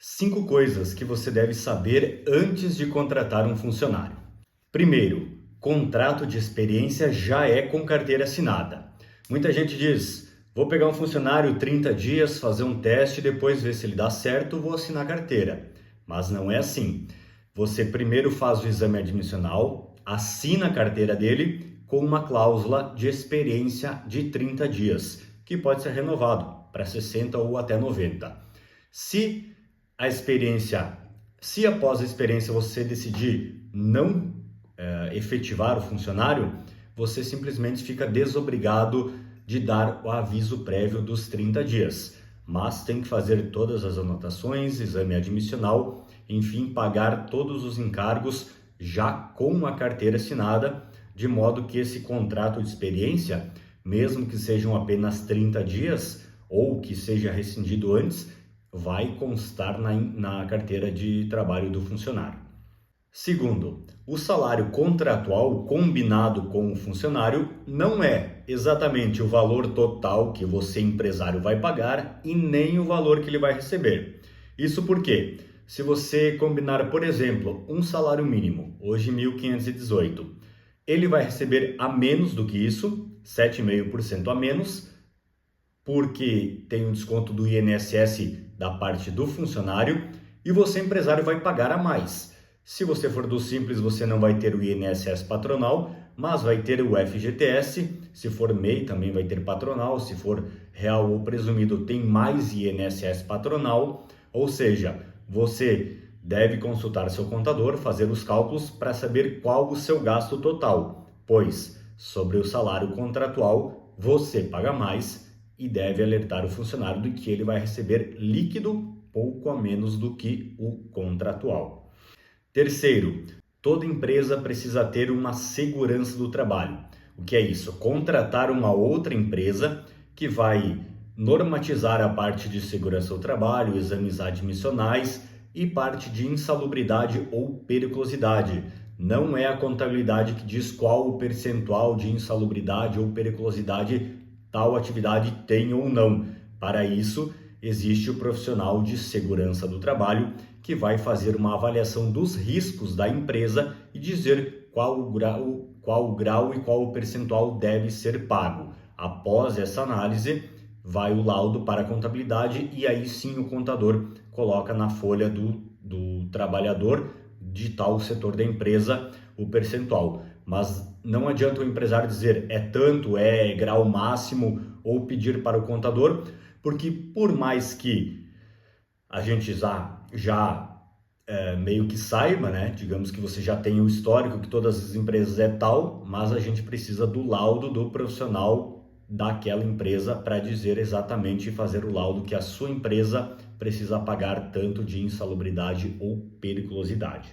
5 coisas que você deve saber antes de contratar um funcionário. Primeiro, contrato de experiência já é com carteira assinada. Muita gente diz, vou pegar um funcionário 30 dias, fazer um teste, depois ver se ele dá certo, vou assinar a carteira. Mas não é assim. Você primeiro faz o exame admissional, assina a carteira dele com uma cláusula de experiência de 30 dias, que pode ser renovado para 60 ou até 90. Se após a experiência você decidir não efetivar o funcionário, você simplesmente fica desobrigado de dar o aviso prévio dos 30 dias. Mas tem que fazer todas as anotações, exame admissional, enfim, pagar todos os encargos já com a carteira assinada, de modo que esse contrato de experiência, mesmo que sejam apenas 30 dias ou que seja rescindido antes, vai constar na carteira de trabalho do funcionário. Segundo, o salário contratual combinado com o funcionário não é exatamente o valor total que você, empresário, vai pagar e nem o valor que ele vai receber. Isso porque, se você combinar, por exemplo, um salário mínimo, hoje 1.518, ele vai receber a menos do que isso, 7,5% a menos, porque tem um desconto do INSS da parte do funcionário, e você, empresário, vai pagar a mais. Se você for do Simples, você não vai ter o INSS patronal, mas vai ter o FGTS. Se for MEI, também vai ter patronal. Se for real ou presumido, tem mais INSS patronal. Ou seja, você deve consultar seu contador, fazer os cálculos para saber qual o seu gasto total, pois sobre o salário contratual você paga mais e deve alertar o funcionário de que ele vai receber líquido pouco a menos do que o contratual. Terceiro, toda empresa precisa ter uma segurança do trabalho. O que é isso? Contratar uma outra empresa que vai normatizar a parte de segurança do trabalho, exames admissionais e parte de insalubridade ou periculosidade. Não é a contabilidade que diz qual o percentual de insalubridade ou periculosidade tal atividade tem ou não. Para isso, existe o profissional de segurança do trabalho que vai fazer uma avaliação dos riscos da empresa e dizer qual o grau e qual o percentual deve ser pago. Após essa análise, vai o laudo para a contabilidade e aí sim o contador coloca na folha do trabalhador de tal setor da empresa o percentual. Mas não adianta o empresário dizer é tanto, é grau máximo ou pedir para o contador, porque por mais que a gente já meio que saiba, né? Digamos que você já tem o histórico que todas as empresas é tal, mas a gente precisa do laudo do profissional daquela empresa para dizer exatamente e fazer o laudo que a sua empresa precisa pagar tanto de insalubridade ou periculosidade.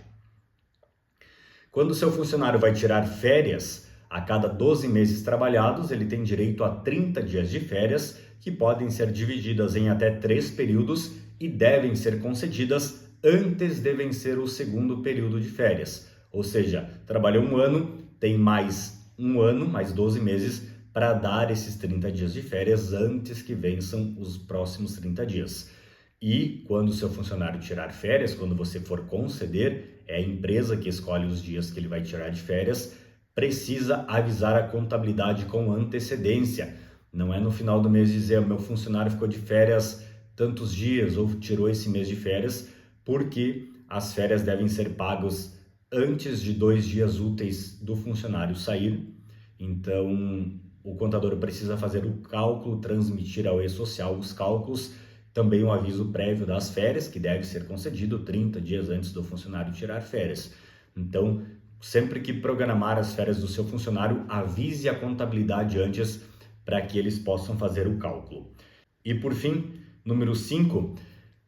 Quando o seu funcionário vai tirar férias, a cada 12 meses trabalhados, ele tem direito a 30 dias de férias, que podem ser divididas em até 3 períodos e devem ser concedidas antes de vencer o segundo período de férias. Ou seja, trabalhou um ano, tem mais um ano, mais 12 meses, para dar esses 30 dias de férias antes que vençam os próximos 30 dias. E quando o seu funcionário tirar férias, quando você for conceder, é a empresa que escolhe os dias que ele vai tirar de férias, precisa avisar a contabilidade com antecedência. Não é no final do mês dizer, meu funcionário ficou de férias tantos dias ou tirou esse mês de férias, porque as férias devem ser pagas antes de 2 dias úteis do funcionário sair. Então, o contador precisa fazer o cálculo, transmitir ao e-social os cálculos, também um aviso prévio das férias, que deve ser concedido 30 dias antes do funcionário tirar férias. Então, sempre que programar as férias do seu funcionário, avise a contabilidade antes para que eles possam fazer o cálculo. E por fim, número 5,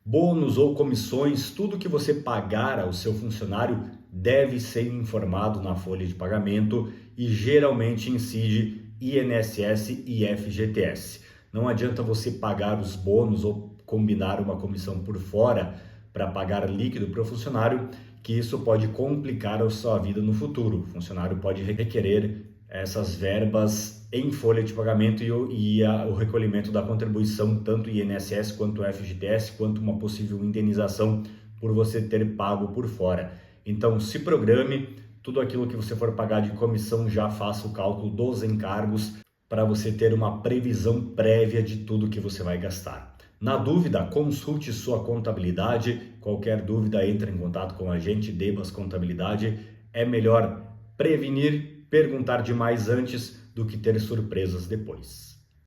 bônus ou comissões, tudo que você pagar ao seu funcionário deve ser informado na folha de pagamento e geralmente incide INSS e FGTS. Não adianta você pagar os bônus ou combinar uma comissão por fora para pagar líquido para o funcionário, que isso pode complicar a sua vida no futuro. O funcionário pode requerer essas verbas em folha de pagamento o recolhimento da contribuição, tanto INSS quanto FGTS, quanto uma possível indenização por você ter pago por fora. Então, se programe, tudo aquilo que você for pagar de comissão, já faça o cálculo dos encargos para você ter uma previsão prévia de tudo que você vai gastar. Na dúvida, consulte sua contabilidade. Qualquer dúvida, entre em contato com a gente, Debas Contabilidade. É melhor prevenir, perguntar demais antes do que ter surpresas depois.